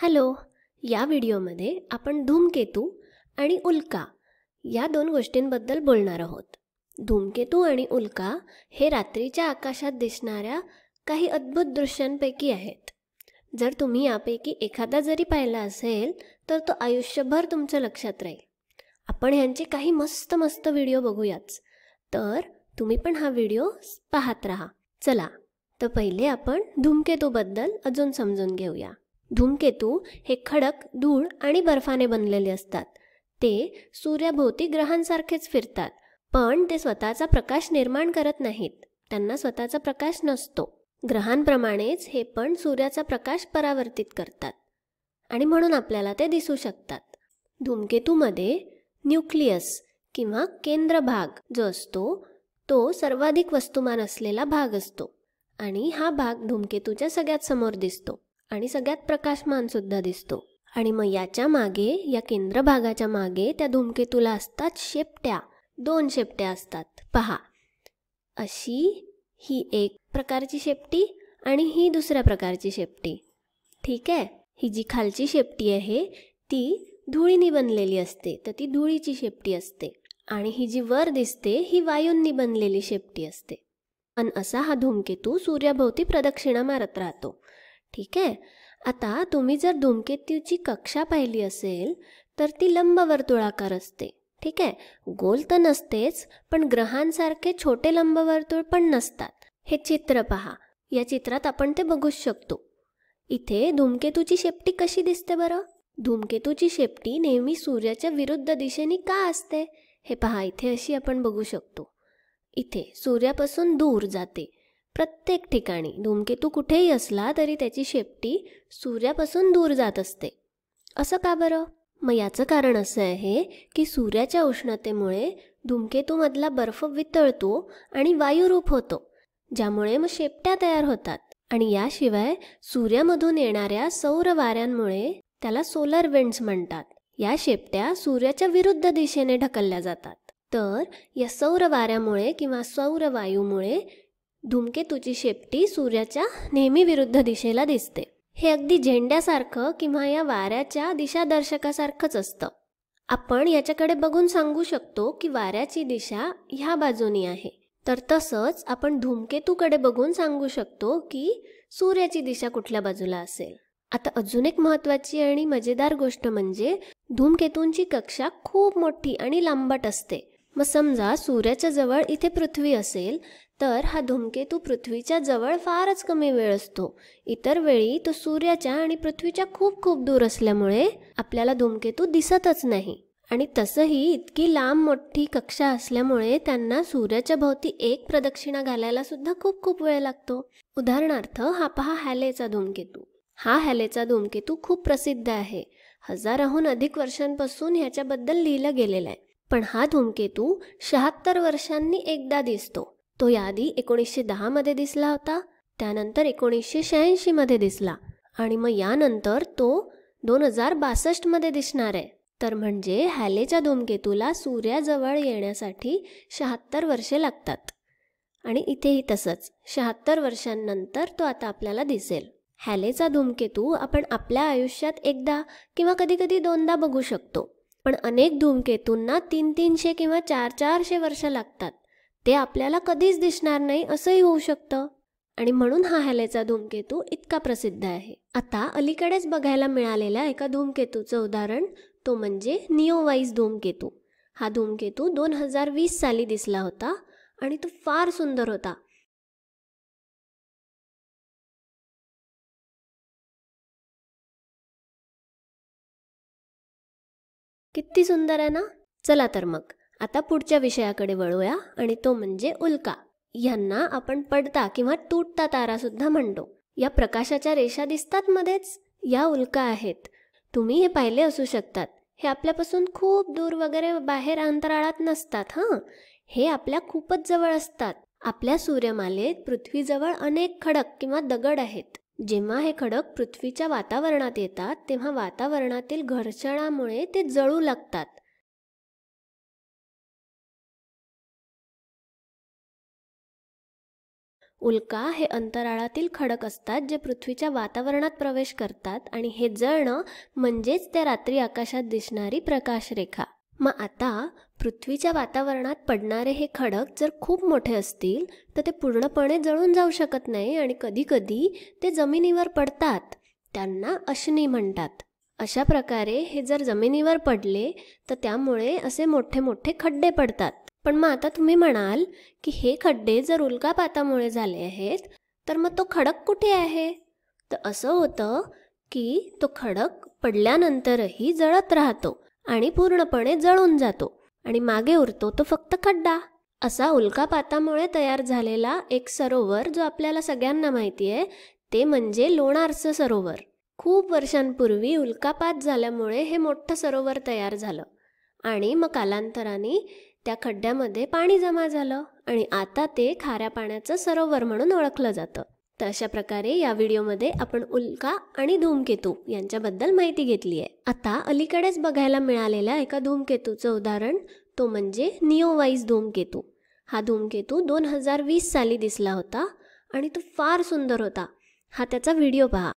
Hello. या व्हिडिओमध्ये आपण धूमकेतू आणि उल्का या दोन गोष्टींबद्दल बोलणार आहोत. धूमकेतू आणि उल्का हे रात्रीच्या आकाशात दिसणाऱ्या काही अद्भुत दृश्यांपैकी आहेत. जर तुम्ही यापैकी एखादा जरी पाहिला असेल तर तो आयुष्यभर तुमच्या लक्षात राहील. आपण ह्यांचे काही मस्त मस्त व्हिडिओ बघूयाच. तर तुम्ही पण हा व्हिडिओ पाहत राहा. चला तर पहिले आपण धूमकेतूबद्दल अजून समजून घेऊया. धूमकेतू हे खडक, धूळ आणि बर्फाने बनलेले असतात. ते सूर्याभोवती ग्रहांसारखेच फिरतात, पण ते स्वतःचा प्रकाश निर्माण करत नाहीत. त्यांना स्वतःचा प्रकाश नसतो. ग्रहांप्रमाणेच हे पण सूर्याचा प्रकाश परावर्तित करतात आणि म्हणून आपल्याला ते दिसू शकतात. धूमकेतूमध्ये न्यूक्लियस किंवा केंद्र भाग जो असतो तो सर्वाधिक वस्तुमान असलेला भाग असतो आणि हा भाग धूमकेतूच्या सगळ्यात समोर दिसतो आणि सगळ्यात प्रकाशमान सुद्धा दिसतो. आणि मग याच्या मागे, या केंद्र भागाच्या मागे त्या धूमकेतूला असतात शेपट्या. 2 शेपट्या असतात. पहा, अशी ही एक प्रकारची शेपटी आणि ही दुसऱ्या प्रकारची शेपटी. ठीक आहे. ही जी खालची शेपटी आहे ती धुळीने बनलेली असते, तर ती धुळीची शेपटी असते. आणि ही जी वर दिसते ही वायूंनी बनलेली शेपटी असते. पण असा हा धूमकेतू सूर्याभोवती प्रदक्षिणा मारत राहतो. ठीक आहे. आता तुम्ही जर धूमकेतूची कक्षा पाहिली असेल तर ती लंबवर्तुळाकार असते. ठीक आहे. गोल तर नसतेच, पण ग्रहांसारखे छोटे लंबवर्तुळ पण नसतात. हे चित्र पहा. या चित्रात आपण ते बघूच शकतो. इथे धूमकेतूची शेपटी कशी दिसते बरं? धूमकेतूची शेपटी नेहमी सूर्याच्या विरुद्ध दिशेने का असते हे पहा. इथे अशी आपण बघू शकतो. इथे सूर्यापासून दूर जाते. प्रत्येक ठिकाणी धूमकेतू कुठेही असला तरी त्याची शेपटी सूर्यापासून दूर जात असते. असं का बरं? मग याचं कारण असं आहे की सूर्याच्या उष्णतेमुळे धूमकेतूमधला बर्फ वितळतो आणि वायुरूप होतो, ज्यामुळे मग शेपट्या तयार होतात. आणि याशिवाय सूर्यामधून येणाऱ्या सौर वाऱ्यांमुळे, त्याला सोलर विंड्स म्हणतात, या शेपट्या सूर्याच्या विरुद्ध दिशेने ढकलल्या जातात. तर या सौर वाऱ्यामुळे किंवा सौर वायूमुळे धूमकेतूची शेपटी सूर्याच्या नेहमी विरुद्ध दिशेला दिसते. हे अगदी झेंड्यासारखं किंवा या वाऱ्याच्या दिशादर्शकासारखंच असतं. आपण याच्याकडे बघून सांगू शकतो की वाऱ्याची दिशा ह्या बाजूनी आहे. तर तसंच आपण धूमकेतूकडे बघून सांगू शकतो की सूर्याची दिशा कुठल्या बाजूला असेल. आता अजून एक महत्त्वाची आणि मजेदार गोष्ट म्हणजे धूमकेतूंची कक्षा खूप मोठी आणि लांबट असते. मग समजा सूर्याच्या जवळ इथे पृथ्वी असेल तर हा धूमकेतू पृथ्वीच्या जवळ फारच कमी वेळ असतो. इतर वेळी तो सूर्याच्या आणि पृथ्वीच्या खूप खूप दूर असल्यामुळे आपल्याला धूमकेतू दिसतच नाही. आणि तसंही इतकी लांब मोठी कक्षा असल्यामुळे त्यांना सूर्याच्या भोवती एक प्रदक्षिणा घालायला सुद्धा खूप खूप वेळ लागतो. उदाहरणार्थ हा पहा हॅलेचा धूमकेतू. हा हॅलेचा धूमकेतू खूप प्रसिद्ध आहे. हजाराहून अधिक वर्षांपासून ह्याच्याबद्दल लिहिलं गेलेलं आहे. पण हा धूमकेतू 76 वर्षांनी एकदा दिसतो. तो याआधी 1910 मध्ये दिसला होता, त्यानंतर 1986 मध्ये दिसला आणि मग यानंतर तो 2062 मध्ये दिसणार आहे. तर म्हणजे हॅलेच्या धूमकेतूला सूर्याजवळ येण्यासाठी 76 वर्षे लागतात. आणि इथेही तसंच 76 वर्षांनंतर तो आता आपल्याला दिसेल. हॅलेचा धूमकेतू आपण आपल्या आयुष्यात एकदा किंवा कधीकधी 2दा बघू शकतो. पण अनेक धूमकेतूंना 300 किंवा 400 वर्ष लागतात. ते आपल्याला कधीच दिसणार नाही असंही होऊ शकतं. आणि म्हणून हा हॅलेचा धूमकेतू इतका प्रसिद्ध आहे. आता अलीकडेच बघायला मिळालेल्या एका धूमकेतूचं उदाहरण तो म्हणजे निओवाईस धूमकेतू. हा धूमकेतू 2020 साली दिसला होता आणि तो फार सुंदर होता. किती सुंदर आहे ना? चला तर मग आता पुढच्या विषयाकडे वळूया आणि तो म्हणजे उल्का. यांना आपण पडता किंवा तुटता तारा सुद्धा म्हणतो. या प्रकाशाच्या रेषा दिसतात मध्येच, या उल्का आहेत. तुम्ही हे पाहिले असू शकतात. हे आपल्यापासून खूप दूर वगैरे बाहेर अंतराळात नसतात. हे आपल्या खूपच जवळ असतात. आपल्या सूर्यमालेत पृथ्वीजवळ अनेक खडक किंवा दगड आहेत. जेव्हा हे खडक पृथ्वीच्या वातावरणात येतात तेव्हा वातावरणातील घर्षणामुळे ते जळू लागतात. उल्का हे अंतराळातील खडक असतात जे पृथ्वीच्या वातावरणात प्रवेश करतात आणि हे जळणं म्हणजेच त्या रात्री आकाशात दिसणारी प्रकाशरेखा. मग आता पृथ्वीच्या वातावरणात पडणारे हे खडक जर खूप मोठे असतील तर ते पूर्णपणे जळून जाऊ शकत नाही आणि कधीकधी ते जमिनीवर पडतात. त्यांना अश्नी म्हणतात. अशा प्रकारे हे जर जमिनीवर पडले तर त्यामुळे असे मोठे मोठे खड्डे पडतात. पण मग आता तुम्ही म्हणाल की हे खड्डे जर उल्कापातामुळे झाले आहेत तर मग तो खडक कुठे आहे? तर असं होतं की तो खडक पडल्यानंतरही जळत राहतो आणि पूर्णपणे जळून जातो आणि मागे उरतो तो फक्त खड्डा. असा उल्कापातामुळे तयार झालेला एक सरोवर जो आपल्याला सगळ्यांना माहिती आहे ते म्हणजे लोणारचं सरोवर. खूप वर्षांपूर्वी उल्कापात झाल्यामुळे हे मोठं सरोवर तयार झालं आणि मग कालांतराने त्या खड्ड्यामध्ये पाणी जमा झालं आणि आता ते खाऱ्या पाण्याचं सरोवर म्हणून ओळखलं जातं. तर अशा प्रकारे या व्हिडिओमध्ये आपण उल्का आणि धूमकेतू यांच्याबद्दल माहिती घेतली आहे. आता अलीकडेच बघायला मिळालेल्या एका धूमकेतूचं उदाहरण तो म्हणजे निओवाईस धूमकेतू. हा धूमकेतू 2020 साली दिसला होता आणि तो फार सुंदर होता. हा त्याचा व्हिडिओ पहा.